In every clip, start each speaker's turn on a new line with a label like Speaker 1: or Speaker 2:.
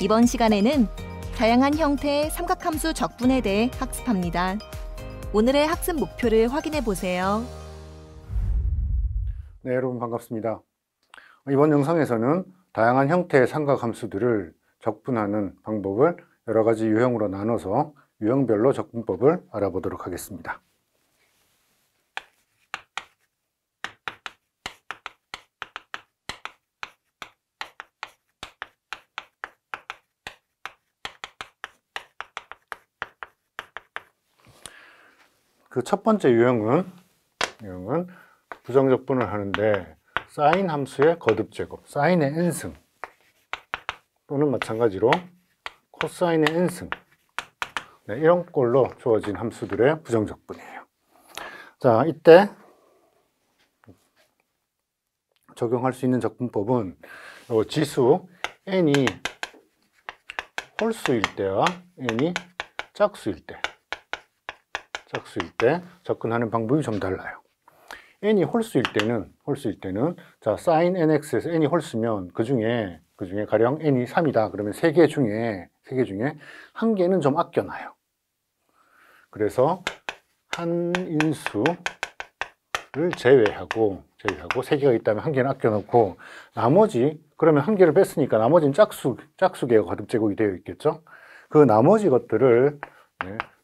Speaker 1: 이번 시간에는 다양한 형태의 삼각함수 적분에 대해 학습합니다. 오늘의 학습 목표를 확인해 보세요.
Speaker 2: 네, 여러분 반갑습니다. 이번 영상에서는 다양한 형태의 삼각함수들을 적분하는 방법을 여러 가지 유형으로 나눠서 유형별로 적분법을 알아보도록 하겠습니다. 그 첫 번째 유형은 부정적분을 하는데 사인 함수의 거듭제곱, 사인의 n승 또는 마찬가지로 코사인의 n승, 네, 이런 꼴로 주어진 함수들의 부정적분이에요. 자, 이때 적용할 수 있는 적분법은 지수 n이 홀수일 때와 n이 짝수일 때 접근하는 방법이 좀 달라요. n이 홀수일 때는 자, sin nx에서 n이 홀수면 그 중에 가령 n이 3이다. 그러면 3개 중에 1개는 좀 아껴놔요. 그래서 한 인수를 제외하고 3개가 있다면 1개는 아껴놓고 나머지, 그러면 1개를 뺐으니까 나머지는 짝수계가 거듭제곱이 되어 있겠죠. 그 나머지 것들을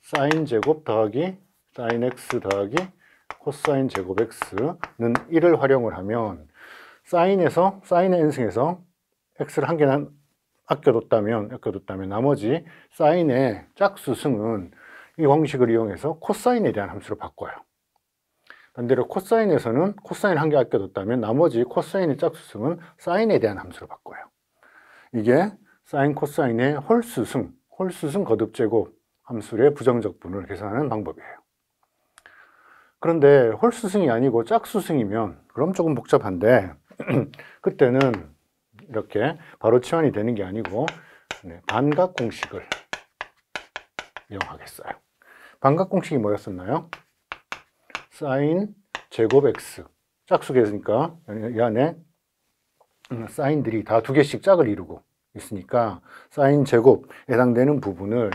Speaker 2: 사인 제곱 더하기 사인 x 더하기 코사인 제곱 x는 1을 활용을 하면 사인의 n승에서 x를 1개는 아껴뒀다면 나머지 사인의 짝수승은 이 공식을 이용해서 코사인에 대한 함수로 바꿔요. 반대로 코사인에서는 코사인 1개 아껴뒀다면 나머지 코사인의 짝수승은 사인에 대한 함수로 바꿔요. 이게 사인 코사인의 홀수승 거듭제곱 함수의 부정적분을 계산하는 방법이에요. 그런데 홀수승이 아니고 짝수승이면 그럼 조금 복잡한데 그때는 이렇게 바로 치환이 되는 게 아니고 반각 공식을 이용하겠어요. 반각 공식이 뭐였었나요? 사인 제곱 x, 짝수계니까 이 안에 사인들이 다 2개씩 짝을 이루고 있으니까 사인 제곱에 해당되는 부분을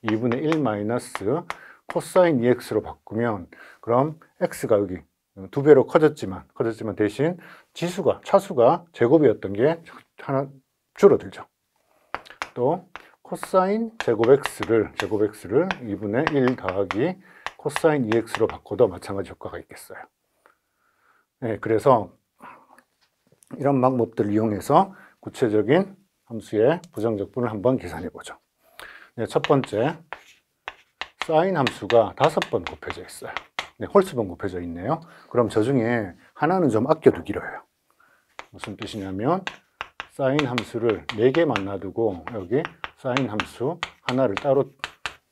Speaker 2: 2분의 1 마이너스 코사인 2x로 바꾸면 그럼 x가 여기 2배로 커졌지만 대신 차수가 제곱이었던 게 하나 줄어들죠. 또 코사인 제곱 x를 2분의 1 더하기 코사인 2x로 바꿔도 마찬가지 효과가 있겠어요. 네, 그래서 이런 방법들을 이용해서 구체적인 함수의 부정적분을 한번 계산해 보죠. 네, 첫 번째, 사인 함수가 5번 곱해져 있어요. 네, 홀수번 곱해져 있네요. 그럼 저 중에 하나는 좀 아껴두기로 해요. 무슨 뜻이냐면 사인 함수를 4개만 놔두고 여기 사인 함수 하나를 따로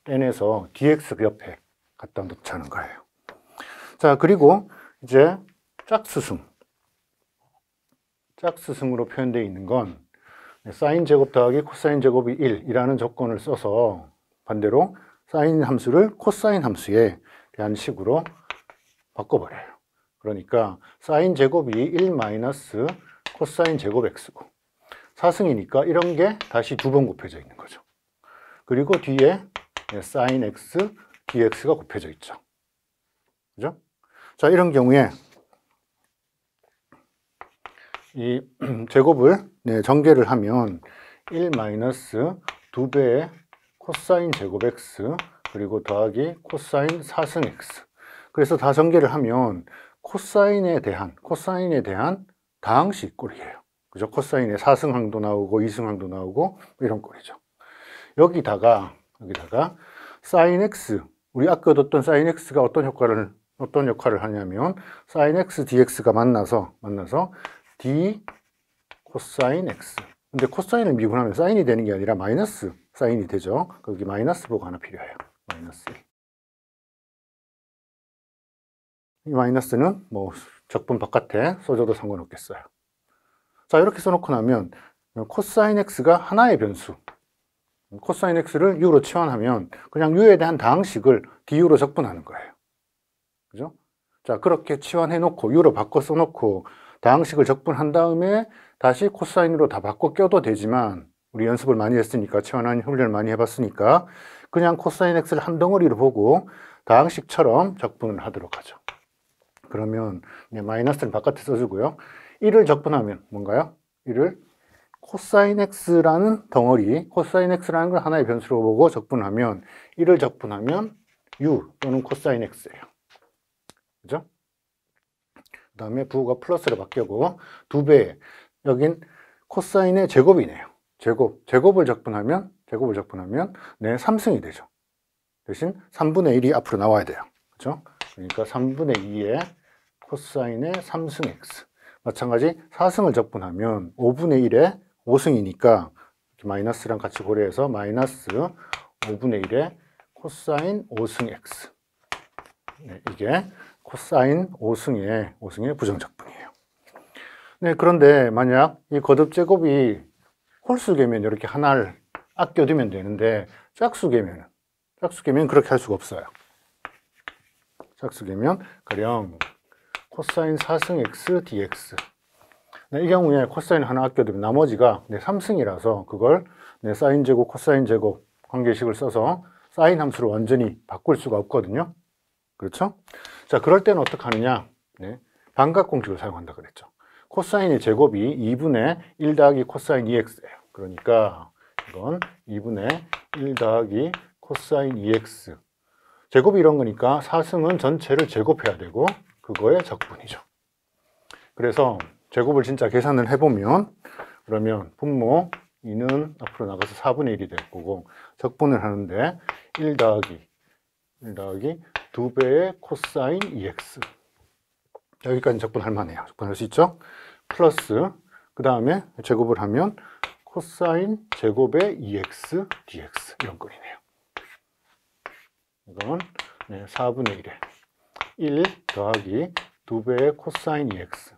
Speaker 2: 떼내서 dx 그 옆에 갖다 놓자는 거예요. 자, 그리고 이제 짝수승으로 표현되어 있는 건 사인 제곱 더하기 코사인 제곱이 1이라는 조건을 써서 반대로 사인 함수를 코사인 함수에 대한 식으로 바꿔버려요. 그러니까 사인 제곱이 1 마이너스 코사인 제곱 x고 사승이니까 이런 게 다시 2번 곱해져 있는 거죠. 그리고 뒤에 사인 x, dx가 곱해져 있죠. 그죠? 자, 이런 경우에 이 제곱을 전개를 하면 1 마이너스 2배의 코사인 제곱 x 그리고 더하기 코사인 4승 x. 그래서 다 전개를 하면 코사인에 대한 다항식 꼴이에요. 그죠? 코사인의 4승항도 나오고 2승항도 나오고 이런 꼴이죠. 여기다가 사인 x, 우리 아껴뒀던 사인 x가 어떤 역할을 하냐면 사인 x dx가 만나서 d 코사인 x. 근데 코사인을 미분하면 사인이 되는 게 아니라 마이너스 사인이 되죠. 거기 마이너스 보고 하나 필요해요. 마이너스 1. 이 마이너스는 뭐 적분 바깥에 써줘도 상관없겠어요. 자, 이렇게 써놓고 나면 코사인 x가 하나의 변수, 코사인 x를 u로 치환하면 그냥 u에 대한 다항식을 du로 적분하는 거예요. 그죠? 자, 그렇게 치환해 놓고 u로 바꿔 써놓고 다항식을 적분한 다음에 다시 코사인으로 다 바꿔 껴도 되지만 우리 연습을 많이 했으니까, 치환한 훈련을 많이 해봤으니까 그냥 코사인 x를 한 덩어리로 보고 다항식처럼 적분을 하도록 하죠. 그러면 마이너스를 바깥에 써주고요. 1을 적분하면 뭔가요? 1을 코사인 x라는 덩어리, 코사인 x라는 걸 하나의 변수로 보고 적분하면 1을 적분하면 u 또는 코사인 x예요. 그죠? 그 다음에 부호가 플러스로 바뀌고 2배, 여긴 코사인의 제곱이네요. 제곱을 적분하면 네, 3승이 되죠. 대신 3분의 1이 앞으로 나와야 돼요. 그죠? 그러니까 3분의 2의 코사인의 3승 x. 마찬가지 4승을 적분하면 5분의 1의 5승이니까 마이너스랑 같이 고려해서 마이너스 5분의 1의 코사인 5승 x. 네, 이게 코사인 5승의 부정적분이에요. 네, 그런데 만약 이 거듭제곱이 홀수계면 이렇게 하나를 아껴두면 되는데 짝수계면 그렇게 할 수가 없어요. 짝수계면 가령 코사인 4승 x dx. 네, 이 경우에 코사인 하나 아껴두면 나머지가 3승이라서 그걸 사인 제곱, 코사인 제곱 관계식을 써서 사인 함수로 완전히 바꿀 수가 없거든요. 그렇죠? 자, 그럴 때는 어떻게 하느냐? 네, 반각공식을 사용한다 그랬죠. 코사인의 제곱이 2분의 1 더하기 코사인 2x예요. 그러니까 이건 2분의 1 더하기 코사인 2x. 제곱이 이런 거니까 4승은 전체를 제곱해야 되고 그거의 적분이죠. 그래서 제곱을 진짜 계산을 해보면 그러면 분모 2는 앞으로 나가서 4분의 1이 될 거고 적분을 하는데 1 더하기 2배의 코사인 2x. 여기까지 적분할 만해요. 적분할 수 있죠? 플러스 그 다음에 제곱을 하면 코사인 제곱의 2x dx 이런 꼴이네요. 이건 4분의 1에 1 더하기 2배의 코사인 2x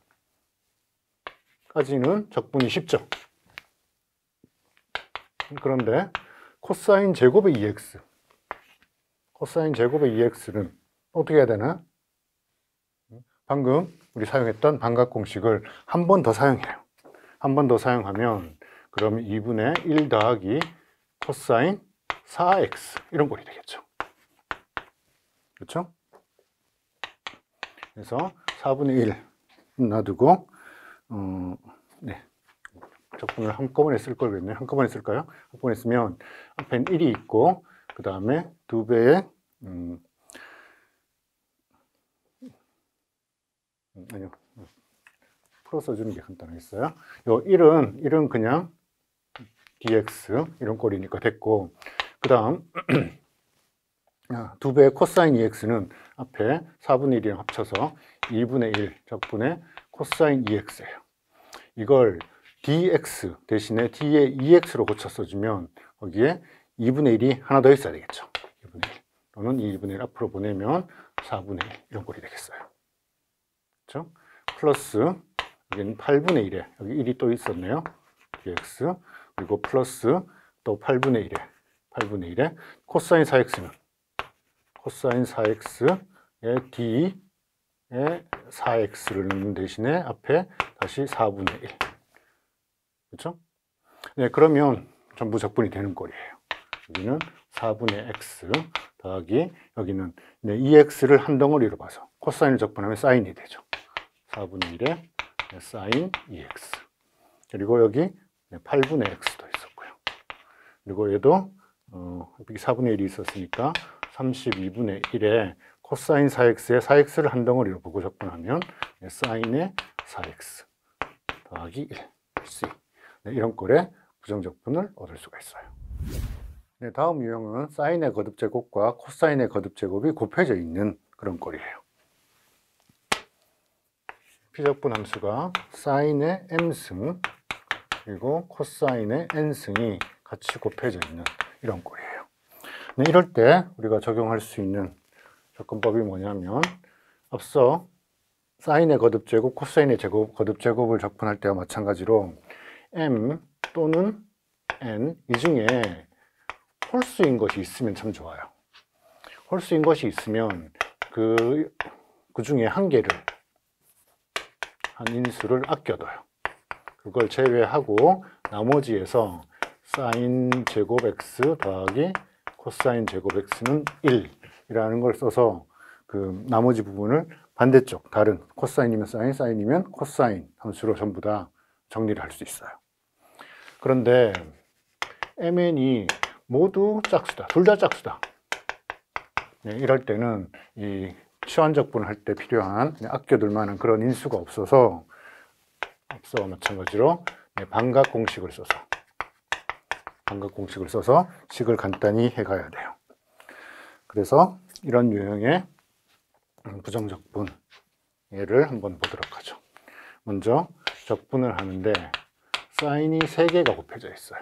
Speaker 2: 까지는 적분이 쉽죠. 그런데 코사인 제곱의 2x 어떻게 해야 되나? 방금 우리 사용했던 반각공식을 한 번 더 사용해요. 한 번 더 사용하면 그러면 2분의 1 더하기 코사인 4x 이런 꼴이 되겠죠. 그렇죠? 그래서 4분의 1 놔두고 네, 적분을 한꺼번에 쓸 걸 그랬네요. 한꺼번에 쓸까요? 한꺼번에 쓰면 앞에는 1이 있고 그 다음에 2배의 아니요, 풀어 써주는 게 간단하겠어요. 요 1은 그냥 dx 이런 꼴이니까 됐고 그 다음 2배의 코사인 2x는 앞에 4분의 1이랑 합쳐서 2분의 1 적분의 코사인 2x예요. 이걸 dx 대신에 d의 2x로 고쳐 써주면 거기에 2분의 1이 하나 더 있어야 되겠죠. 2분의 1 또는 2분의 1 앞으로 보내면 4분의 1 이런 꼴이 되겠어요. 그렇죠? 플러스 여기는 8분의 1에 여기 1이 또 있었네요. dx 그리고 플러스 또 8분의 1에 코사인 4x는 코사인 4x의 d의 4x를 넣는 대신에 앞에 다시 4분의 1. 그렇죠? 네, 그러면 전부 적분이 되는 꼴이에요. 여기는 4분의 x 더하기 여기는 2x를 한 덩어리로 봐서 코사인을 적분하면 사인이 되죠. 4분의 1에 사인 2x. 그리고 여기 8분의 x도 있었고요. 그리고 얘도 여기 4분의 1이 있었으니까 32분의 1에 코사인 4x에 4x를 한 덩어리로 보고 적분하면 사인의 4x 더하기 1c. 네, 이런 꼴의 부정적분을 얻을 수가 있어요. 네, 다음 유형은 사인의 거듭제곱과 코사인의 거듭제곱이 곱해져 있는 그런 꼴이에요. 피적분 함수가 사인의 m승 그리고 코사인의 n승이 같이 곱해져 있는 이런 꼴이에요. 네, 이럴 때 우리가 적용할 수 있는 접근법이 뭐냐면 앞서 사인의 거듭제곱, 코사인의 거듭제곱을 적분할 때와 마찬가지로 m 또는 n 이 중에 홀수인 것이 있으면 참 좋아요. 홀수인 것이 있으면 그 중에 한 개를 한 인수를 아껴둬요. 그걸 제외하고 나머지에서 사인 제곱 x 더하기 코사인 제곱 x는 1이라는 걸 써서 그 나머지 부분을 반대쪽 다른 코사인이면 사인, 사인이면 코사인 함수로 전부 다 정리를 할 수 있어요. 그런데 mn이 모두 짝수다. 둘 다 짝수다. 네, 이럴 때는 이 치환적분을 할 때 필요한 아껴둘 만한 그런 인수가 없어서 앞서와 마찬가지로 반각공식을 써서 식을 간단히 해가야 돼요. 그래서 이런 유형의 부정적분 예를 한번 보도록 하죠. 먼저 적분을 하는데 사인이 3개가 곱해져 있어요.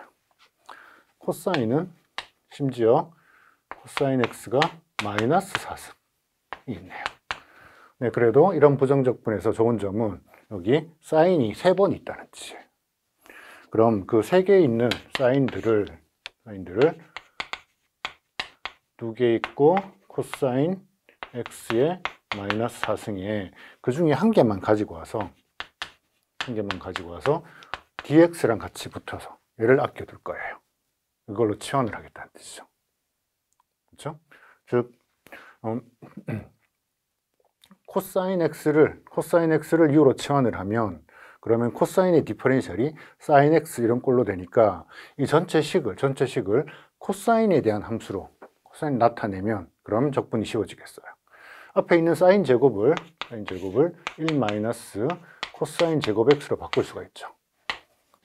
Speaker 2: 코사인은 심지어 코사인 x가 마이너스 4승이 있네요. 네, 그래도 이런 부정적분에서 좋은 점은 여기 사인이 3번 있다는 뜻이에요. 그럼 그 3개 있는 사인들을 2개 있고 코사인 x의 마이너스 4승에 그 중에 한 개만 가지고 와서 dx랑 같이 붙어서 얘를 아껴둘 거예요. 이걸로 치환을 하겠다는 뜻이죠. 그렇죠? 즉 코사인 x를 6으로 치환을 하면 그러면 코사인의 디퍼런셜이 사인 x 이런 꼴로 되니까 이 전체 식을 코사인에 대한 함수로 코사인 나타내면 그럼 적분이 쉬워지겠어요. 앞에 있는 사인 제곱을 1 마이너스 코사인 제곱 x로 바꿀 수가 있죠.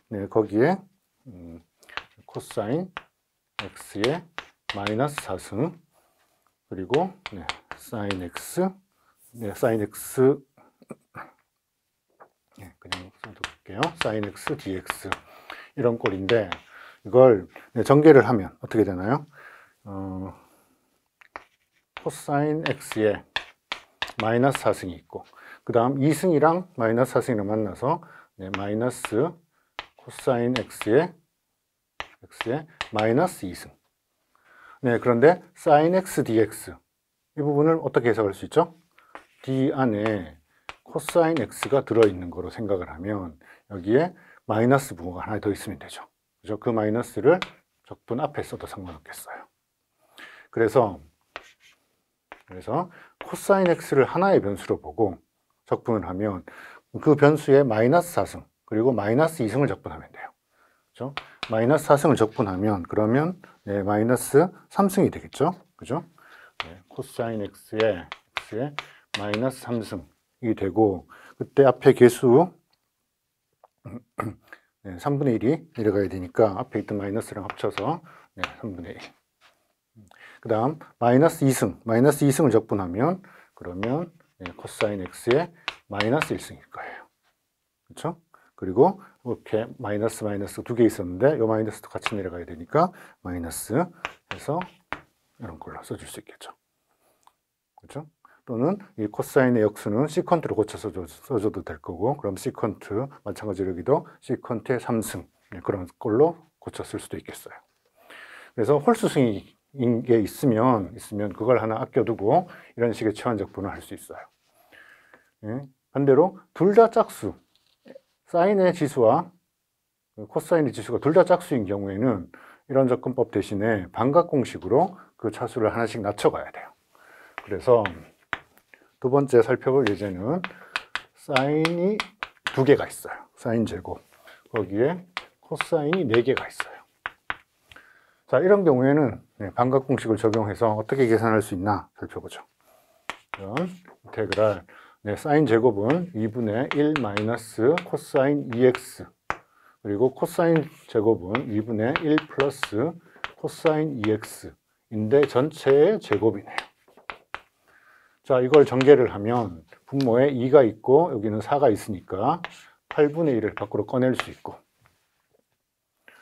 Speaker 2: 네, 거기에 코사인 x의 마이너스 4승 그리고 사인 x 그냥 써둘게요. 사인 x dx 이런 꼴인데 이걸 전개를 하면 어떻게 되나요? 코사인 x에 마이너스 4승이 있고 그 다음 2승이랑 마이너스 4승이랑 만나서 마이너스 코사인 x에 마이너스 2승. 네, 그런데 sin x dx 이 부분을 어떻게 해석할 수 있죠? d 안에 코사인 x가 들어있는 거로 생각을 하면 여기에 마이너스 부호가 하나 더 있으면 되죠. 그죠? 그 마이너스를 적분 앞에 써도 상관없겠어요. 그래서 코사인 x를 하나의 변수로 보고 적분을 하면 그 변수에 마이너스 4승 그리고 마이너스 2승을 적분하면 돼요. 그죠? 마이너스 4승을 적분하면 그러면 마이너스 3승이 되겠죠. 그죠? 코사인 x에 마이너스 3승이 되고 그때 앞에 계수 3분의 1이 내려가야 되니까 앞에 있던 마이너스랑 합쳐서 3분의 1. 그 다음 마이너스 2승을 적분하면 그러면 코사인 x에 마이너스 1승일 거예요. 그렇죠? 그리고 이렇게 마이너스 2개 있었는데 이 마이너스도 같이 내려가야 되니까 마이너스 해서 이런 걸로 써줄 수 있겠죠. 그렇죠? 또는 이 코사인의 역수는 시컨트로 고쳐서 써줘도 될 거고 그럼 시컨트 마찬가지로 여기도 시컨트의 3승 그런 걸로 고쳐 쓸 수도 있겠어요. 그래서 홀수승인 게 있으면 그걸 하나 아껴두고 이런 식의 치환적분을 할 수 있어요. 반대로 둘 다 짝수 사인의 지수와 코사인의 지수가 둘 다 짝수인 경우에는 이런 접근법 대신에 반각공식으로 그 차수를 하나씩 낮춰가야 돼요. 그래서 두 번째 살펴볼 예제는 사인이 2개가 있어요. 사인 제곱. 거기에 코사인이 4개가 있어요. 자, 이런 경우에는 반각공식을 적용해서 어떻게 계산할 수 있나 살펴보죠. 그럼 인테그랄 사인 제곱은 2분의 1 마이너스 코사인 2x 그리고 코사인 제곱은 2분의 1 플러스 코사인 2x인데 전체의 제곱이네요. 자, 이걸 전개를 하면 분모에 2가 있고 여기는 4가 있으니까 8분의 1을 밖으로 꺼낼 수 있고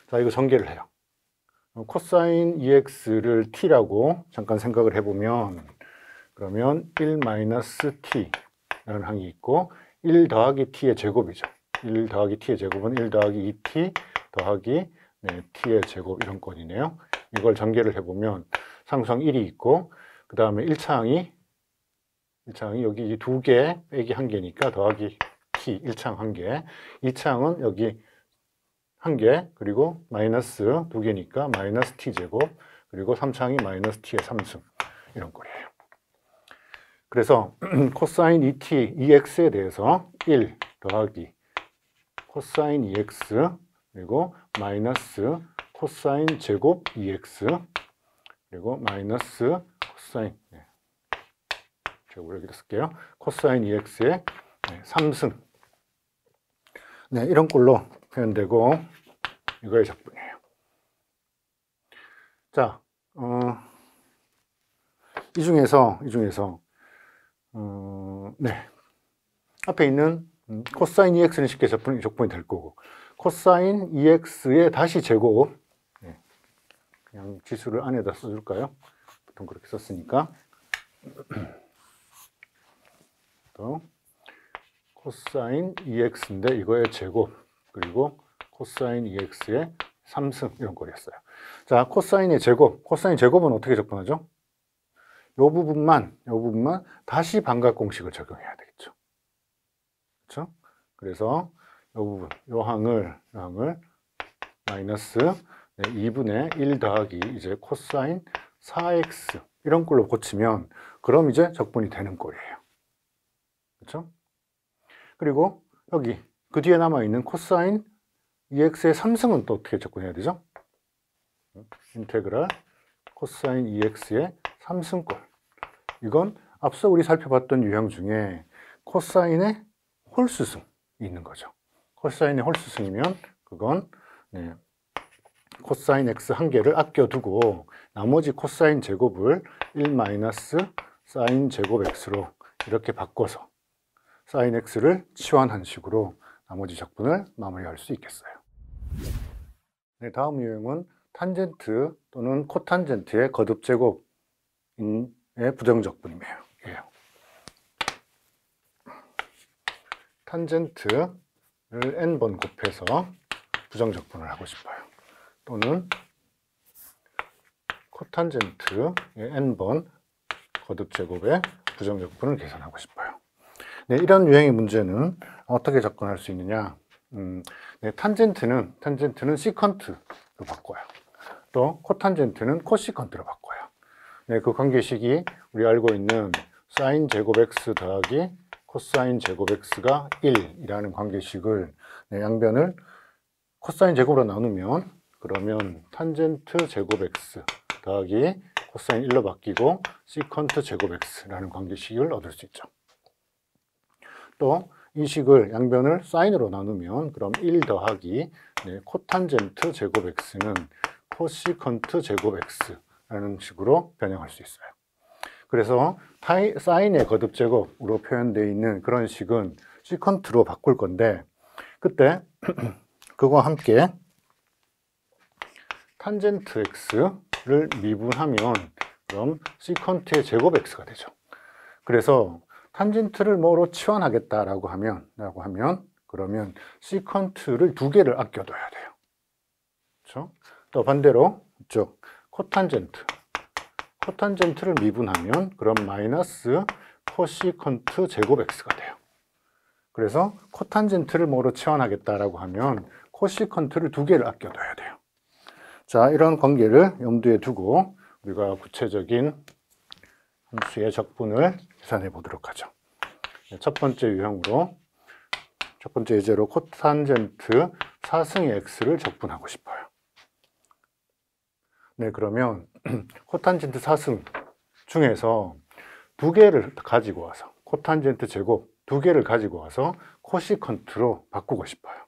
Speaker 2: 자, 이거 전개를 해요. 코사인 2x를 t라고 잠깐 생각을 해보면 그러면 1 마이너스 t라는 항이 있고 1 더하기 t의 제곱이죠. 1 더하기 t의 제곱은 1 더하기 2t 더하기 t의 제곱 이런 꼴이네요. 이걸 전개를 해보면 상수항 1이 있고 그 다음에 1차항이 여기 이 2개 빼기 1개니까 더하기 t 1차항 1개 2차항은 여기 1개, 그리고 마이너스 2개니까 마이너스 t제곱, 그리고 3창이 마이너스 t의 3승 이런 꼴이에요. 그래서 코사인 2t, 2x에 대해서 1 더하기 코사인 2x, 그리고 마이너스 코사인 제곱 2x, 그리고 마이너스 코사인, 제곱을 여기다 쓸게요. 코사인 2x의 3승. 네, 이런 꼴로 표현되고, 이거의 적분이에요. 자, 이 중에서, 네. 앞에 있는 코사인 2x는 쉽게 적분이 될 거고, 코사인 2x의 다시 제곱, 네. 그냥 지수를 안에다 써줄까요? 보통 그렇게 썼으니까. 또 코사인 2x인데 이거의 제곱, 그리고 코사인 2x의 3승 이런 꼴이었어요. 자, 코사인의 제곱, 코사인 제곱은 어떻게 적분하죠? 요 부분만 다시 반각 공식을 적용해야 되겠죠. 그렇죠? 그래서 요 부분, 요 항을 마이너스 2분의 1 더하기 이제 코사인 4x 이런 꼴로 고치면 그럼 이제 적분이 되는 꼴이에요. 그렇죠? 그리고 여기 그 뒤에 남아있는 코사인 2x의 3승은 또 어떻게 적분해야 되죠? 인테그랄 코사인 2x의 3승꼴. 이건 앞서 우리 살펴봤던 유형 중에 코사인의 홀수승이 있는 거죠. 코사인의 홀수승이면 그건 코사인 x 한 개를 아껴두고 나머지 코사인 제곱을 1 마이너스 사인 제곱 x로 이렇게 바꿔서 사인 x를 치환한 식으로 나머지 적분을 마무리할 수 있겠어요. 네, 다음 유형은 탄젠트 또는 코탄젠트의 거듭 제곱의 부정적분이에요. 탄젠트를 n번 곱해서 부정적분을 하고 싶어요. 또는 코탄젠트의 n번 거듭 제곱의 부정적분을 계산하고 싶어요. 네, 이런 유형의 문제는 어떻게 접근할 수 있느냐? 네, 탄젠트는 시컨트로 바꿔요. 또 코탄젠트는 코시컨트로 바꿔요. 네, 그 관계식이 우리 알고 있는 사인 제곱 x 더하기 코사인 제곱 x가 1이라는 관계식을 양변을 코사인 제곱으로 나누면 그러면 탄젠트 제곱 x 더하기 코사인 1로 바뀌고 시컨트 제곱 x라는 관계식을 얻을 수 있죠. 또 이 식을 양변을 사인으로 나누면 그럼 1 더하기 코탄젠트 제곱 x는 코시컨트 제곱 x라는 식으로 변형할 수 있어요. 그래서 사인의 거듭 제곱으로 표현되어 있는 그런 식은 시컨트로 바꿀 건데 그때 그거와 함께 탄젠트 x를 미분하면 그럼 시컨트의 제곱 x가 되죠. 그래서 탄젠트를 뭐로 치환하겠다라고 하면 그러면 시컨트를 2개를 아껴둬야 돼요. 그렇죠? 또 반대로 이쪽 코탄젠트를 미분하면 그럼 마이너스 코시컨트 제곱 x가 돼요. 그래서 코탄젠트를 뭐로 치환하겠다라고 하면 코시컨트를 2개를 아껴둬야 돼요. 자, 이런 관계를 염두에 두고 우리가 구체적인 함수의 적분을 계산해 보도록 하죠. 첫 번째 유형으로 첫 번째 예제로 코탄젠트 4승의 x를 적분하고 싶어요. 네, 그러면 코탄젠트 4승 중에서 2개를 가지고 와서 코탄젠트 제곱 2개를 가지고 와서 코시컨트로 바꾸고 싶어요.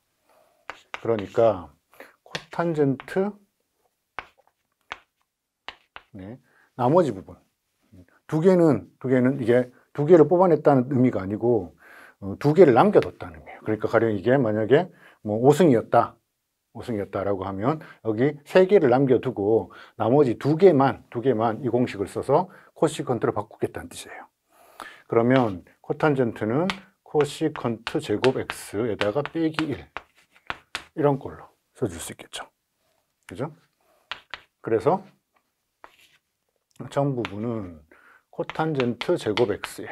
Speaker 2: 그러니까 코탄젠트 나머지 부분 2개는 이게 2개를 뽑아냈다는 의미가 아니고 2개를 남겨뒀다는 의미예요. 그러니까 가령 이게 만약에 뭐 5승이었다라고 하면 여기 3개를 남겨두고 나머지 2개만 이 공식을 써서 코시컨트로 바꾸겠다는 뜻이에요. 그러면 코탄젠트는 코시컨트 제곱 x에다가 빼기 1 이런 꼴로 써줄 수 있겠죠. 그죠? 그래서 전 부분은 코탄젠트 제곱 x에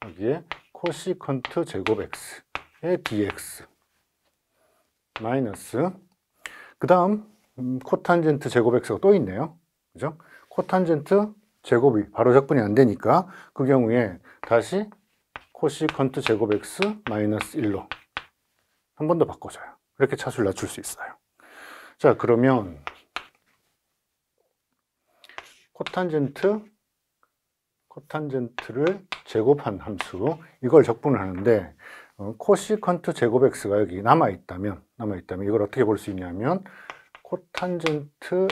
Speaker 2: 여기에 코시컨트 제곱 x의 dx 마이너스 그 다음 코탄젠트 제곱 x가 또 있네요. 그죠? 코탄젠트 제곱이 바로 적분이 안 되니까 그 경우에 다시 코시컨트 제곱 x 마이너스 1로 한 번 더 바꿔줘요. 이렇게 차수를 낮출 수 있어요. 자, 그러면 코탄젠트를 제곱한 함수, 이걸 적분을 하는데 코시컨트 제곱 x가 여기 남아있다면 이걸 어떻게 볼 수 있냐면 코탄젠트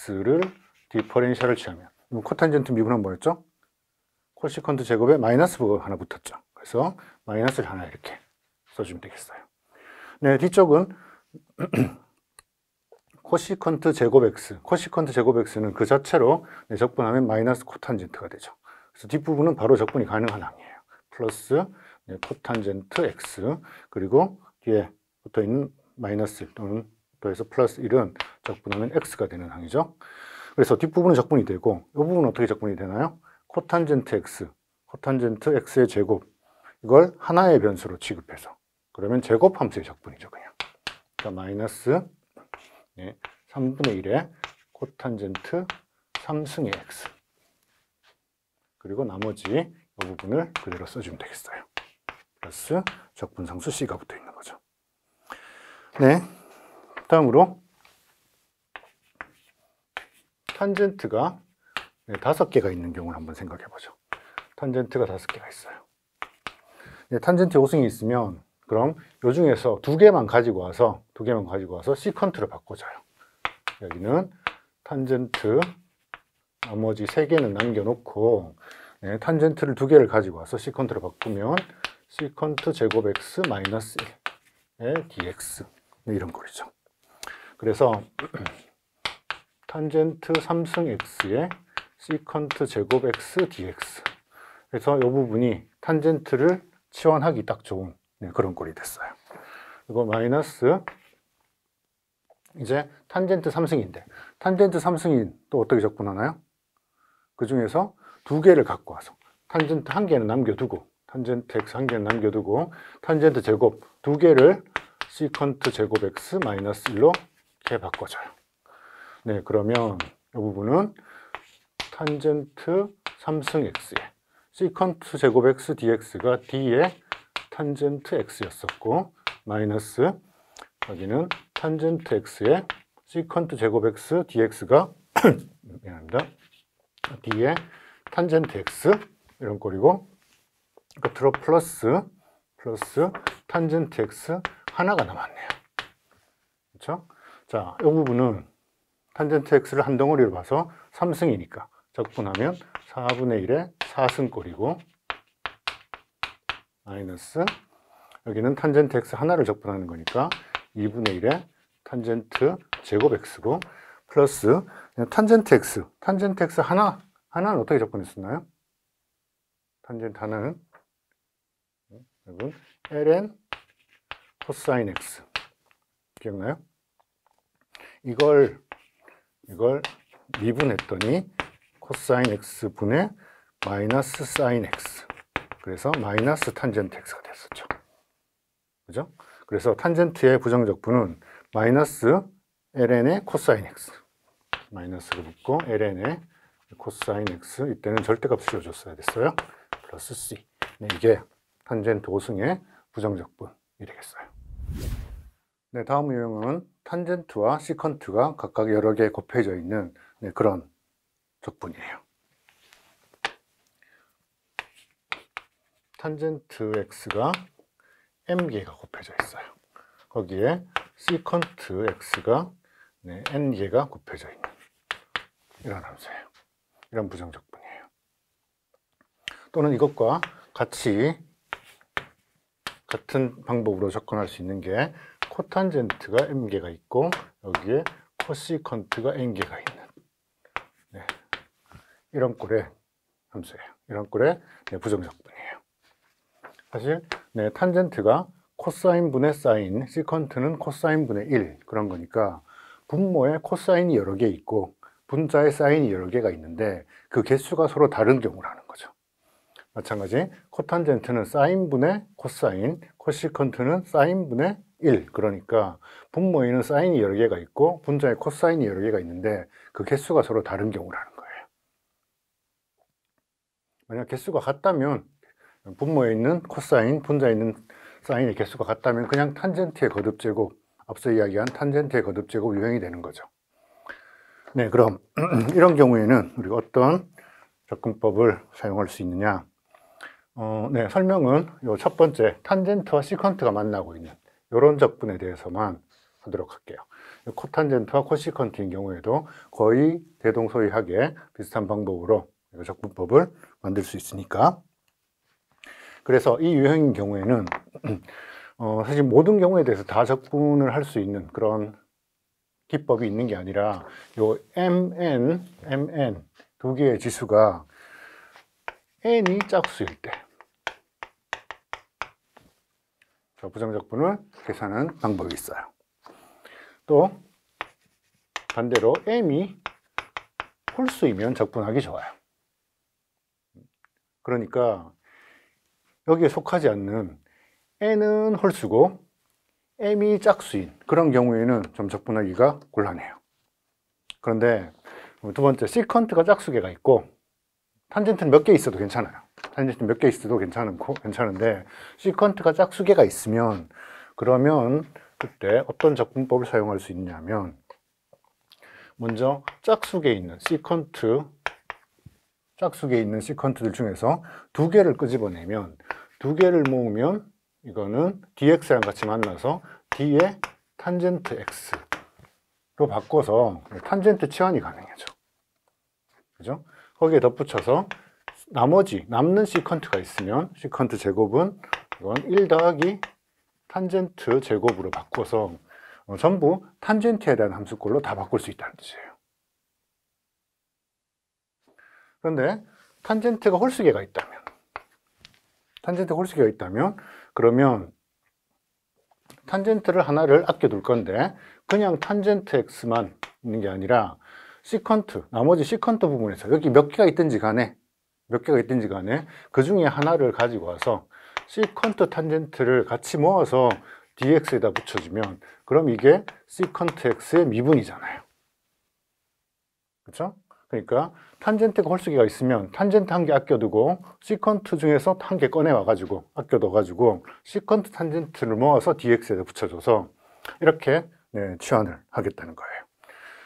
Speaker 2: x를 디퍼렌셜을 취하면, 코탄젠트 미분은 뭐였죠? 코시컨트 제곱에 마이너스 부가 하나 붙었죠. 그래서 마이너스를 하나 이렇게 써주면 되겠어요. 네, 뒤쪽은 코시컨트 제곱 x는 그 자체로 적분하면 마이너스 코탄젠트가 되죠. 그래서 뒷부분은 바로 적분이 가능한 항이에요. 플러스 코탄젠트 x, 그리고 뒤에 붙어있는 마이너스 1 또는 더해서 플러스 1은 적분하면 x가 되는 항이죠. 그래서 뒷부분은 적분이 되고 이 부분은 어떻게 적분이 되나요? 코탄젠트 x의 제곱, 이걸 하나의 변수로 취급해서 그러면 제곱함수의 적분이죠. 그러니까 마이너스 3분의 1의 코탄젠트 3승의 x, 그리고 나머지 이 부분을 그대로 써주면 되겠어요. 플러스 적분상수 c가 붙어 있는 거죠. 네, 다음으로 탄젠트가 5개가 있는 경우를 한번 생각해 보죠. 탄젠트가 5개가 있어요. 탄젠트 5승이 있으면 그럼 요 중에서 2개만 가지고 와서 시컨트를 바꿔줘요. 여기는 탄젠트 나머지 3개는 남겨놓고 탄젠트를 2개를 가지고 와서 시컨트를 바꾸면 시컨트 제곱 x 마이너스 1의 dx, 이런 꼴이죠. 그래서 탄젠트 3승 x의 시컨트 제곱 x dx, 그래서 이 부분이 탄젠트를 치환하기 딱 좋은 그런 꼴이 됐어요. 그리고 마이너스, 이제 탄젠트 3승인데 탄젠트 3승인 또 어떻게 적분하나요? 그 중에서 2개를 갖고 와서 탄젠트 1개는 남겨두고 탄젠트 x 1개는 남겨두고 탄젠트 제곱 2개를 시컨트 제곱 x 마이너스 1로 이렇게 바꿔줘요. 네, 그러면 이 부분은 탄젠트 3승 x에 시컨트 제곱 x dx가 d의 탄젠트 x였었고, 마이너스 여기는 탄젠트 x의 시컨트 제곱 x dx가 미안합니다. d의 탄젠트 x, 이런 꼴이고, 끝으로 플러스 탄젠트 x 하나가 남았네요. 그렇죠? 자, 이 부분은 탄젠트 x를 한 덩어리로 봐서 3승이니까 적분하면 4분의 1의 4승 꼴이고, 마이너스 여기는 탄젠트 x 하나를 적분하는 거니까 2분의 1의 탄젠트 제곱 x고, 플러스 탄젠트 x 하나는 어떻게 적분했었나요? 탄젠트 하나는 여러분 ln 코사인 x, 기억나요? 이걸 미분했더니 코사인 x 분의 마이너스 사인 x, 그래서 마이너스 탄젠트 x가 됐었죠. 그죠? 그래서 탄젠트의 부정적분은 마이너스 ln의 코사인 x, 마이너스를 붙고 ln의 코사인 x, 이때는 절대값 씌워줬어야 됐어요. 플러스 c. 네, 이게 탄젠트 5승의 부정적분이 되겠어요. 네, 다음 유형은 탄젠트와 시컨트가 각각 여러 개 곱해져 있는 그런 적분이에요. 탄젠트 x가 m개가 곱해져 있어요. 거기에 시컨트 x가 n개가 곱해져 있는 이런 함수예요. 이런 부정적분이에요. 또는 이것과 같은 방법으로 접근할 수 있는 게 코탄젠트가 m개가 있고 여기에 코시컨트가 n개가 있는 이런 꼴의 함수예요. 이런 꼴의 부정적분이에요. 사실 탄젠트가 코사인 분의 사인, 시컨트는 코사인 분의 1, 그런 거니까 분모에 코사인이 여러 개 있고 분자에 사인이 여러 개가 있는데 그 개수가 서로 다른 경우라는 거죠. 마찬가지 코탄젠트는 사인 분의 코사인, 코시컨트는 사인 분의 1. 그러니까 분모에는 사인이 여러 개가 있고 분자에 코사인이 여러 개가 있는데 그 개수가 서로 다른 경우라는 거예요. 만약 개수가 같다면 분모에 있는 코사인, 분자에 있는 사인의 개수가 같다면 그냥 탄젠트의 거듭제곱, 앞서 이야기한 탄젠트의 거듭제곱 유형이 되는 거죠. 네, 그럼 이런 경우에는 우리가 어떤 접근법을 사용할 수 있느냐? 네, 설명은 요 첫 번째 탄젠트와 시컨트가 만나고 있는 이런 접근에 대해서만 하도록 할게요. 코탄젠트와 코시컨트인 경우에도 거의 대동소이하게 비슷한 방법으로 접근법을 만들 수 있으니까. 그래서 이 유형인 경우에는 사실 모든 경우에 대해서 다 접근을 할 수 있는 그런 기법이 있는 게 아니라 요 mn 두 개의 지수가 n이 짝수일 때 부정적분을 계산하는 방법이 있어요. 또 반대로 m이 홀수이면 적분하기 좋아요. 그러니까 여기에 속하지 않는 n은 홀수고 m이 짝수인 그런 경우에는 좀 적분하기가 곤란해요. 그런데 두 번째, 시컨트가 짝수개가 있고 탄젠트는 몇 개 있어도 괜찮아요. 탄젠트 몇 개 있어도 괜찮은데 시컨트가 짝수개가 있으면 그러면 그때 어떤 접근법을 사용할 수 있냐면 먼저 짝수개에 있는 시컨트들 중에서 두 개를 끄집어내면 두 개를 모으면 이거는 dx랑 같이 만나서 d의 탄젠트 x로 바꿔서 탄젠트 치환이 가능해져. 그죠? 거기에 덧붙여서 남는 시컨트가 있으면 시컨트 제곱은 이건 1 더하기 탄젠트 제곱으로 바꿔서 전부 탄젠트에 대한 함수꼴로 다 바꿀 수 있다는 뜻이에요. 그런데 탄젠트가 홀수개가 있다면 그러면 탄젠트를 하나를 아껴둘 건데 그냥 탄젠트 x만 있는 게 아니라 나머지 시컨트 부분에서 여기 몇 개가 있든지 간에 그 중에 하나를 가지고 와서 시컨트 탄젠트를 같이 모아서 dx에다 붙여주면 그럼 이게 시컨트 x의 미분이잖아요. 그렇죠? 그러니까 탄젠트가 홀수개가 있으면 탄젠트 한 개 아껴두고 시컨트 중에서 한 개 꺼내와가지고 아껴둬가지고 시컨트 탄젠트를 모아서 dx에다 붙여줘서 이렇게 치환을 하겠다는 거예요.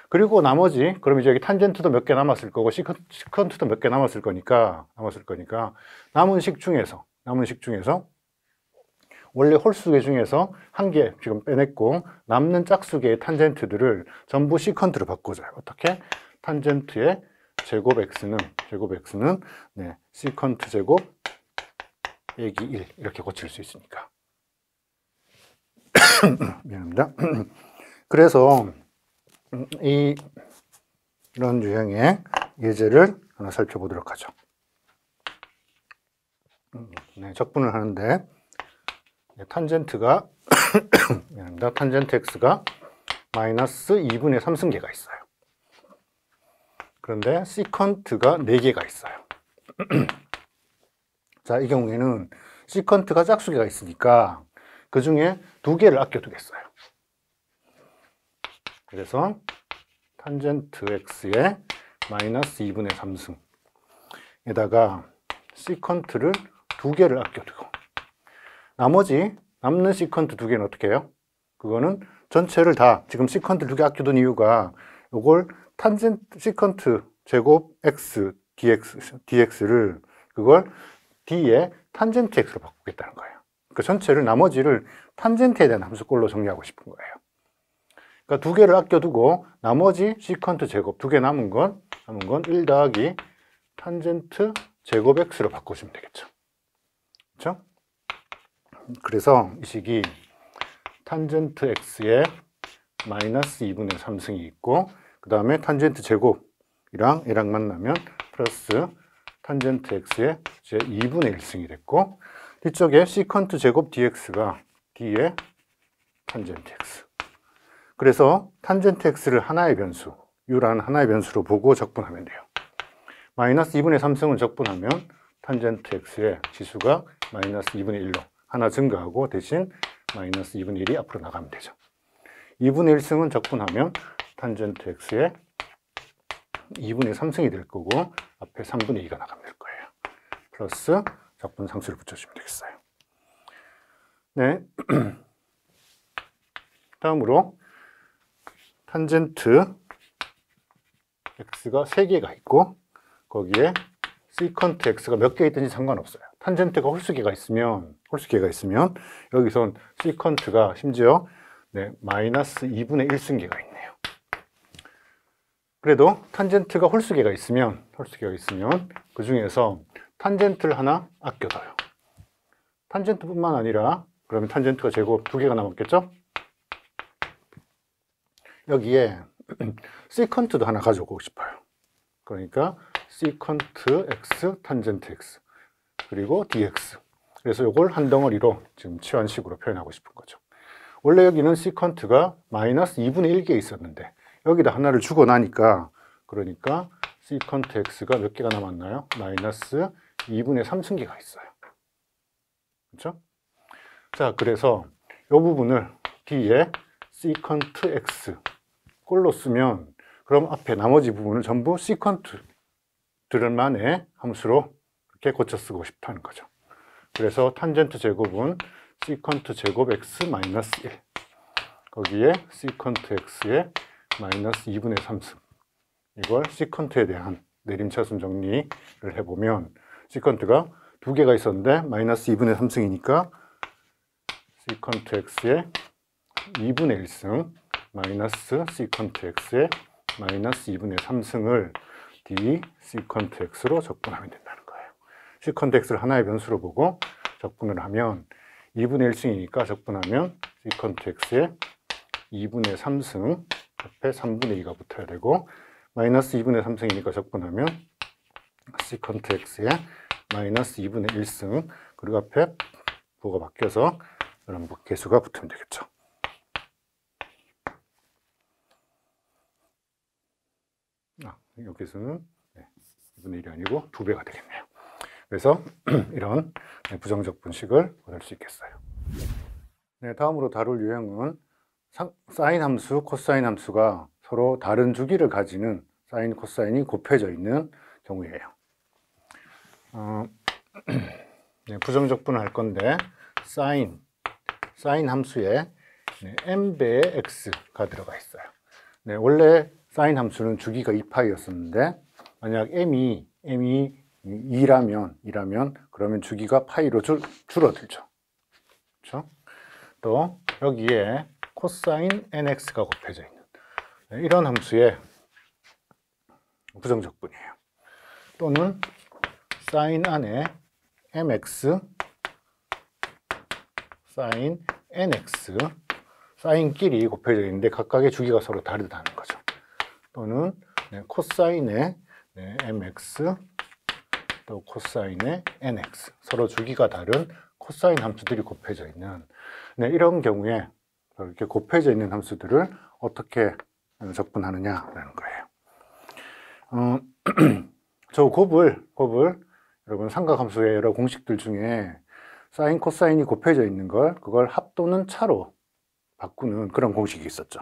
Speaker 2: 그리고 나머지 그럼 이제 여기 탄젠트도 몇 개 남았을 거고 시컨트도 몇 개 남았을 거니까 남은 식 중에서 원래 홀수개 중에서 한 개 지금 빼냈고 남는 짝수개의 탄젠트들을 전부 시컨트로 바꿔줘요. 어떻게? 탄젠트의 제곱 x는 시컨트 제곱 빼기 1 이렇게 고칠 수 있으니까. 미안합니다. 그래서 이런 유형의 예제를 하나 살펴보도록 하죠. 적분을 하는데 탄젠트가 미안합니다. 탄젠트 x가 마이너스 2분의 3승계가 있어요. 그런데 시컨트가 4개가 있어요. 자, 이 경우에는 시컨트가 짝수개가 있으니까 그 중에 2개를 아껴두겠어요. 그래서 탄젠트 x의 마이너스 2분의 3승에다가 시컨트를 2개를 아껴두고 남는 시컨트 2개는 어떻게 해요? 그거는 전체를 다 지금 시컨트 2개 아껴둔 이유가 이걸 탄젠트 시컨트 제곱 x dx를 그걸 d의 탄젠트 x로 바꾸겠다는 거예요. 그 전체를 나머지를 탄젠트에 대한 함수꼴로 정리하고 싶은 거예요. 그러니까 2개를 아껴두고 나머지 시컨트 제곱 2개 남은 건 1 더하기 탄젠트 제곱 x로 바꾸시면 되겠죠. 그렇죠? 그래서 이 식이 탄젠트 x의 마이너스 2분의 3승이 있고 그 다음에 탄젠트 제곱이랑 얘랑 만나면 플러스 탄젠트 x의 제 2분의 1승이 됐고 뒤쪽에 시컨트 제곱 dx가 d의 탄젠트 x. 그래서 탄젠트 x를 하나의 변수, u라는 하나의 변수로 보고 적분하면 돼요. 마이너스 2분의 3승을 적분하면 탄젠트 x의 지수가 마이너스 2분의 1로 하나 증가하고 대신 마이너스 2분의 1이 앞으로 나가면 되죠. 2분의 1승은 적분하면 탄젠트 x의 2분의 3승이 될 거고 앞에 3분의 2가 나가면 될 거예요. 플러스 적분 상수를 붙여주면 되겠어요. 네. 다음으로 탄젠트 x가 3개가 있고 거기에 시컨트 x가 몇 개 있든지 상관없어요. 탄젠트가 홀수계가 있으면 여기선 시컨트가 심지어 마이너스 2분의 1승계가 있네요. 그래도 탄젠트가 홀수계가 있으면 그 중에서 탄젠트를 하나 아껴둬요. 탄젠트뿐만 아니라 그러면 탄젠트가 제곱 2개가 남았겠죠? 여기에 시컨트도 하나 가져오고 싶어요. 그러니까 시컨트 x 탄젠트 x 그리고 dx. 그래서 이걸 한 덩어리로 지금 치환식으로 표현하고 싶은 거죠. 원래 여기는 시컨트가 마이너스 2분의 1개 있었는데 여기다 하나를 주고 나니까 그러니까 시컨트 x가 몇 개가 남았나요? 마이너스 2분의 3승계가 있어요. 그렇죠? 자, 그래서 이 부분을 뒤에 시컨트 x 꼴로 쓰면 그럼 앞에 나머지 부분을 전부 시컨트들만의 함수로 이렇게 고쳐 쓰고 싶다는 거죠. 그래서 탄젠트 제곱은 시컨트 제곱 x 마이너스 1 거기에 시컨트 x의 마이너스 2분의 3승 이걸 시컨트에 대한 내림차순 정리를 해보면 시컨트가 2개가 있었는데 마이너스 2분의 3승이니까 시컨트 x의 2분의 1승 마이너스 시컨트 x의 마이너스 2분의 3승을 d 시컨트 x로 적분하면 된다는 거예요. 시컨트 x를 하나의 변수로 보고 적분을 하면 2분의 1승이니까 적분하면 시컨트 x의 2분의 3승 앞에 3분의 2가 붙어야 되고 마이너스 2분의 3승이니까 적분하면 시컨트 x의 마이너스 2분의 1승 그리고 앞에 부호가 바뀌어서 이런 개수가 붙으면 되겠죠. 이 개수는 2분의 1이 아니고 2배가 되겠네요. 그래서 이런 부정적 분식을 얻을 수 있겠어요. 네, 다음으로 다룰 유형은 사인 함수, 코사인 함수가 서로 다른 주기를 가지는 사인, 코사인이 곱해져 있는 경우예요. 네, 부정적분을 할 건데 사인 함수에 n배의 x가 들어가 있어요. 네, 원래 사인 함수는 주기가 2파이였었는데 만약 m이 2라면 그러면 주기가 파이로 줄어들죠. 그렇죠? 또 여기에 코사인 nx가 곱해져 있는 이런 함수의 부정적분이에요. 또는 사인 안에 mx 사인 nx 사인끼리 곱해져 있는데 각각의 주기가 서로 다르다는 거죠. 또는 코사인의 mx 또 코사인의 nx 서로 주기가 다른 코사인 함수들이 곱해져 있는 이런 경우에 이렇게 곱해져 있는 함수들을 어떻게 적분하느냐라는 거예요. 저 곱을 여러분 삼각함수의 여러 공식들 중에 사인 코사인이 곱해져 있는 그걸 합 또는 차로 바꾸는 그런 공식이 있었죠.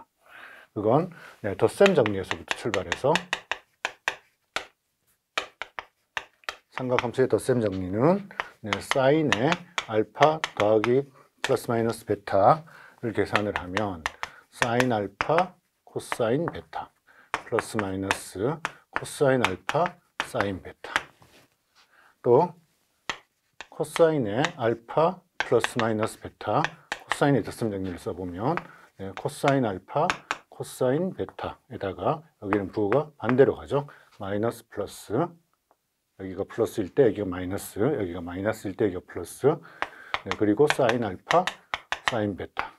Speaker 2: 그건 덧셈 정리에서부터 출발해서 삼각함수의 덧셈 정리는 사인의 알파 더하기 플러스 마이너스 베타를 계산을 하면 사인 알파 코사인 베타 플러스 마이너스 코사인 알파 사인 베타 또 코사인의 알파 플러스 마이너스 베타 코사인의 덧셈 정리를 써보면 코사인 알파 코사인 베타에다가 여기는 부호가 반대로 가죠. 마이너스 플러스 여기가 플러스일 때 여기가 마이너스 여기가 마이너스일 때 여기가 플러스 그리고 사인 알파 사인 베타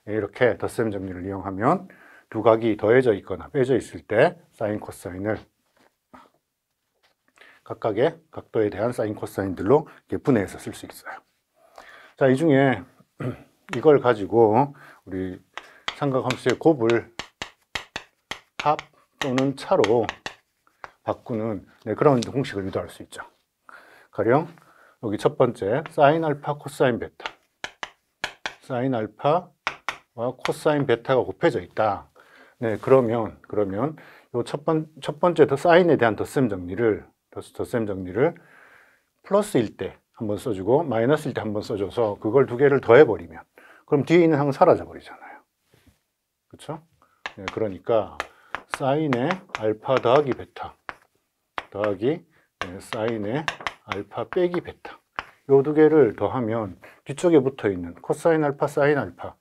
Speaker 2: 이렇게 덧셈 정리를 이용하면 두 각이 더해져 있거나 빼져 있을 때 사인 코사인을 각각의 각도에 대한 사인 코사인들로 분해해서 쓸 수 있어요. 자, 이 중에 이걸 가지고 우리 삼각함수의 곱을 합 또는 차로 바꾸는 그런 공식을 유도할 수 있죠. 가령 여기 첫 번째 사인 알파 코사인 베타 사인 알파와 코사인 베타가 곱해져 있다. 네, 그러면 요 첫 번째 사인에 대한 덧셈 정리를 플러스일 때 한번 써주고 마이너스일 때 한번 써줘서 그걸 두 개를 더해버리면 그럼 뒤에 있는 항은 사라져 버리잖아요. 그렇죠? 네, 그러니까 사인의 알파 더하기 베타 더하기 사인의 알파 빼기 베타 요 두 개를 더하면 뒤쪽에 붙어 있는 코사인 알파 사인 알파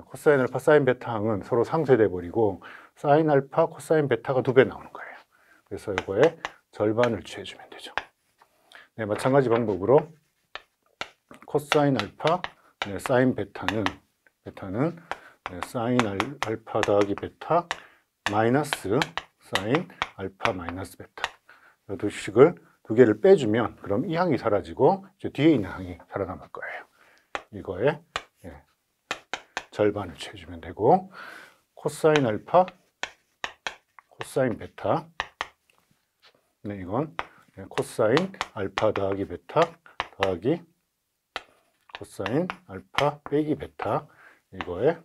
Speaker 2: 코사인 알파 사인 베타 항은 서로 상쇄돼 버리고 사인 알파 코사인 베타가 2배 나오는 거예요. 그래서 이거에 절반을 취해주면 되죠. 네, 마찬가지 방법으로 코사인 알파 사인 베타는 사인 알파 더하기 베타 마이너스 사인 알파 마이너스 베타 이 두 식을 두 개를 빼주면 그럼 이 항이 사라지고 이제 뒤에 있는 항이 살아남을 거예요. 이거에 절반을 취해주면 되고 코사인 알파 코사인 베타 이건 코사인 알파 더하기 베타 더하기 코사인 알파 빼기 베타 이거에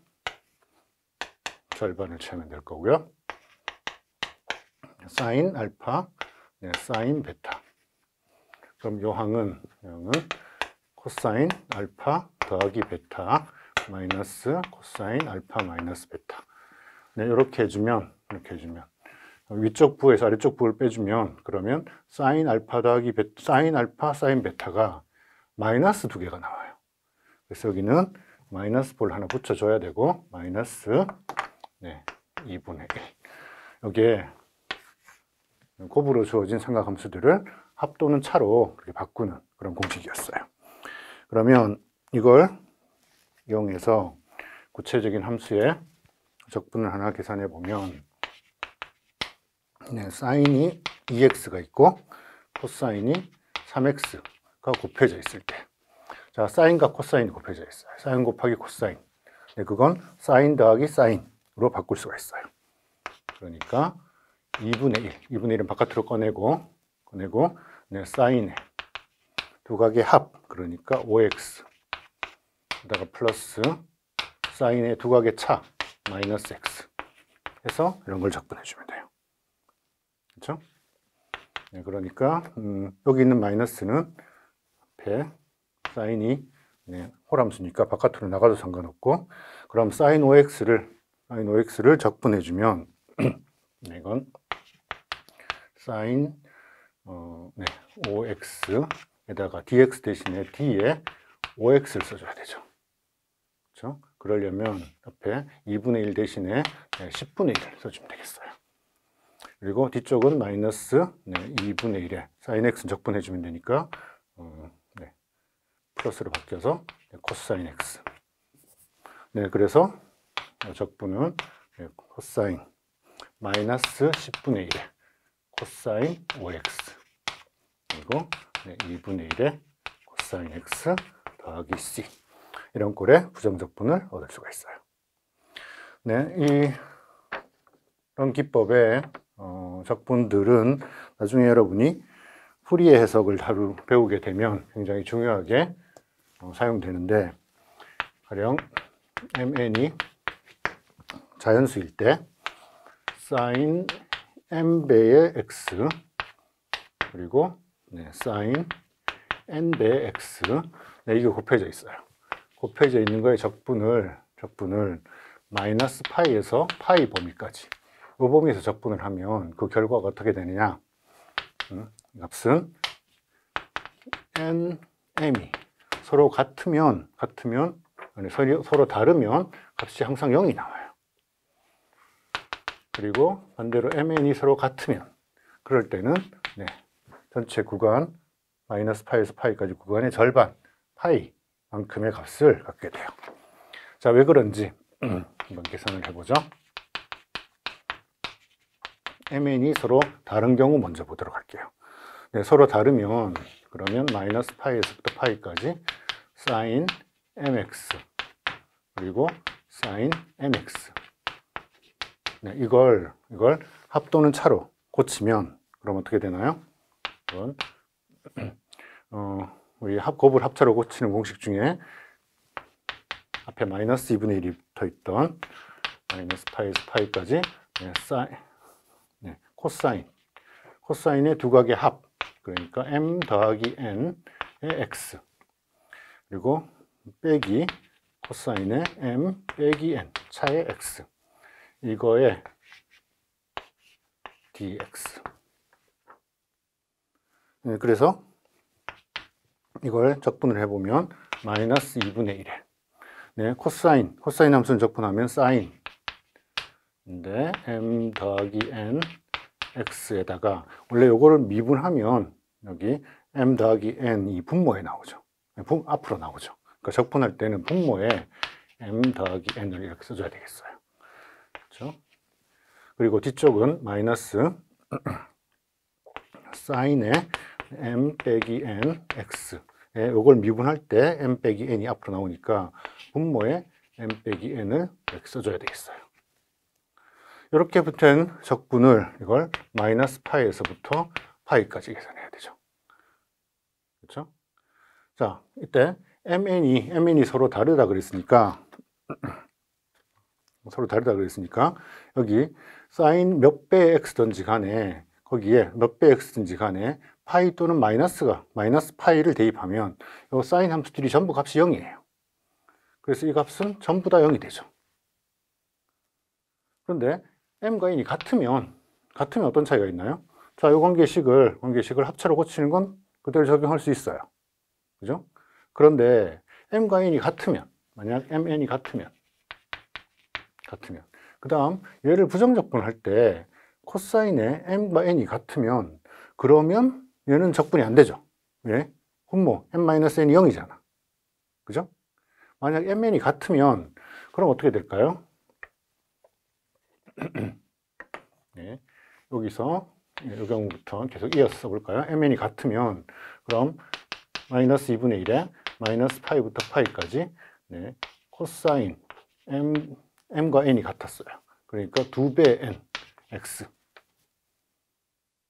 Speaker 2: 절반을 취하면 될 거고요. 사인 알파 사인 베타 그럼 요 항은 코사인 알파 더하기 베타 마이너스 코사인 알파 마이너스 베타 이렇게 해주면 위쪽 부에서 아래쪽 부를 빼주면 그러면 사인 알파 더하기 사인 알파 사인 베타가 마이너스 2개가 나와요. 그래서 여기는 마이너스 볼 하나 붙여줘야 되고 마이너스 2분의 1 여기에 곱으로 주어진 삼각함수들을 합 또는 차로 그렇게 바꾸는 그런 공식이었어요. 그러면 이걸 이용해서 구체적인 함수의 적분을 하나 계산해 보면 사인이 2x가 있고 코사인이 3x가 곱해져 있을 때 자, 사인과 코사인이 곱해져 있어요. 사인 곱하기 코사인 그건 사인 더하기 사인으로 바꿀 수가 있어요. 그러니까 2분의 1은 바깥으로 꺼내고 사인의 두 각의 합 그러니까 5x 에다가 플러스 사인의 두 각의 차 마이너스 x 해서 이런 걸 적분해 주면 돼요. 그렇죠? 그러니까 여기 있는 마이너스는 앞에 사인이 홀함수니까 바깥으로 나가도 상관없고 그럼 사인 5x를 적분해 주면 이건 사인 5x에다가 dx 대신에 d에 5x를 써줘야 되죠. 그렇죠? 그러려면 앞에 2분의 1 대신에 10분의 1을 써주면 되겠어요. 그리고 뒤쪽은 마이너스 2분의 1에 사인 x는 적분해주면 되니까 플러스로 바뀌어서 코사인 x. 그래서 적분은 코사인 마이너스 10분의 1에 코사인 5x 그리고 2분의 1에 코사인 x 더하기 c 이런 꼴의 부정적분을 얻을 수가 있어요. 이런 기법의 적분들은 나중에 여러분이 풀이의 해석을 배우게 되면 굉장히 중요하게 사용되는데 가령 mn이 자연수일 때 사인 n배의 x 그리고 사인 n배의 x 이게 곱해져 있어요. 곱해져 있는 거의 적분을 마이너스 파이에서 파이 범위까지 이 범위에서 적분을 하면 그 결과가 어떻게 되느냐 값은 nm이 서로 같으면 아니 서로 다르면 값이 항상 0이 나와요. 그리고 반대로 mn이 서로 같으면 그럴 때는 전체 구간 마이너스 파이에서 파이까지 구간의 절반 파이만큼의 값을 갖게 돼요. 자, 왜 그런지 한번 계산을 해보죠. mn이 서로 다른 경우 먼저 보도록 할게요. 서로 다르면 그러면 마이너스 파이에서부터 파이까지 사인 mx 그리고 사인 mx 이걸 합 또는 차로 고치면 그럼 어떻게 되나요? 이건 우리 곱을 합차로 고치는 공식 중에 앞에 마이너스 2분의 1이 붙어 있던 마이너스 파이에서 파이까지 코사인의 두 각의 합, 그러니까 m 더하기 n의 x, 그리고 빼기 코사인의 m 빼기 n 차의 x, 이거의 dx. 그래서 이걸 적분을 해보면 마이너스 2분의 1에 코사인 함수는 적분하면 사인 근데 m 더하기 n x에다가 원래 요거를 미분하면 여기 m 더하기 n이 분모에 나오죠. 앞으로 나오죠. 그러니까 적분할 때는 분모에 m 더하기 n을 이렇게 써줘야 되겠어요. 그렇죠? 그리고 뒤쪽은 마이너스 사인의 m 빼기 n x. 요걸 미분할 때 m 빼기 n이 앞으로 나오니까 분모에 m 빼기 n을 이렇게 써줘야 되겠어요. 이렇게 붙은 적분을 이걸 마이너스 파이에서부터 파이까지 계산해야 되죠. 그렇죠? 자, 이때 mn이 서로 다르다 그랬으니까 여기 사인 몇 배의 x든지 간에 거기에 몇 배의 x든지 간에 파이 또는 마이너스 파이를 대입하면 이 사인 함수들이 전부 값이 0이에요. 그래서 이 값은 전부 다 0이 되죠. 그런데 m과 n이 같으면 어떤 차이가 있나요? 자, 이 관계식을 합차로 고치는 건 그대로 적용할 수 있어요. 그죠? 그런데 m과 n이 같으면, 만약 mn이 같으면 그 다음 얘를 부정적분할 때 코사인의 m과 n이 같으면 그러면 얘는 적분이 안 되죠. 왜? 분모 m-n이 0이잖아. 그죠? 만약 mn이 같으면 그럼 어떻게 될까요? 네, 여기서 이 경우부터 계속 이어서 써볼까요? mn이 같으면 그럼 마이너스 2분의 1에 마이너스 파이부터 파이까지 코사인 m과 n이 같았어요. 그러니까 2배 n x.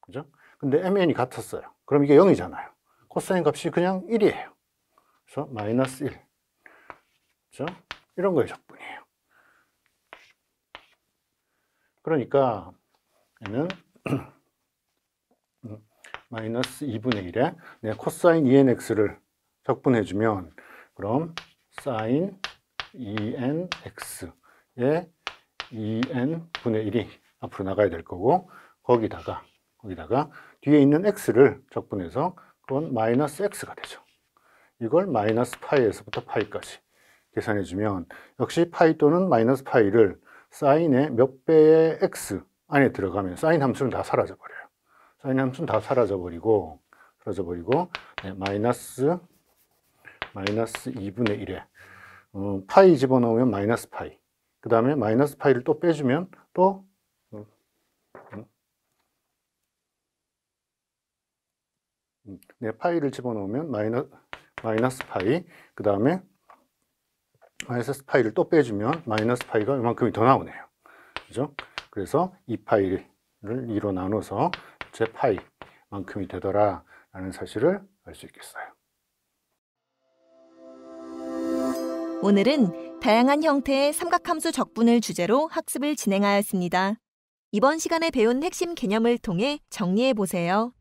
Speaker 2: 그죠? 근데 mn이 같았어요. 그럼 이게 0이잖아요. 코사인 값이 그냥 1이에요. 그래서 마이너스 1. 그죠? 이런 거의 적분이에요. 그러니까 얘는 마이너스 2분의 1에 코사인 2nx를 적분해주면 그럼 사인 2nx에 2n분의 1이 앞으로 나가야 될 거고 거기다가 뒤에 있는 x를 적분해서 그건 마이너스 x가 되죠. 이걸 마이너스 파이에서부터 파이까지 계산해주면 역시 파이 또는 마이너스 파이를 사인의 몇 배의 x 안에 들어가면 사인 함수는 다 사라져버려요. 사인 함수는 다 사라져버리고 마이너스 2분의 1에 파이 집어넣으면 마이너스 파이, 그 다음에 마이너스 파이를 또 빼주면 또 파이를 집어넣으면 마이너스 파이, 그 다음에 마이너스 파이를 또 빼주면 마이너스 파이가 이만큼이 더 나오네요. 그죠? 그래서 2파이를 2로 나눠서 제 파이만큼이 되더라 라는 사실을 알 수 있겠어요.
Speaker 1: 오늘은 다양한 형태의 삼각함수 적분을 주제로 학습을 진행하였습니다. 이번 시간에 배운 핵심 개념을 통해 정리해 보세요.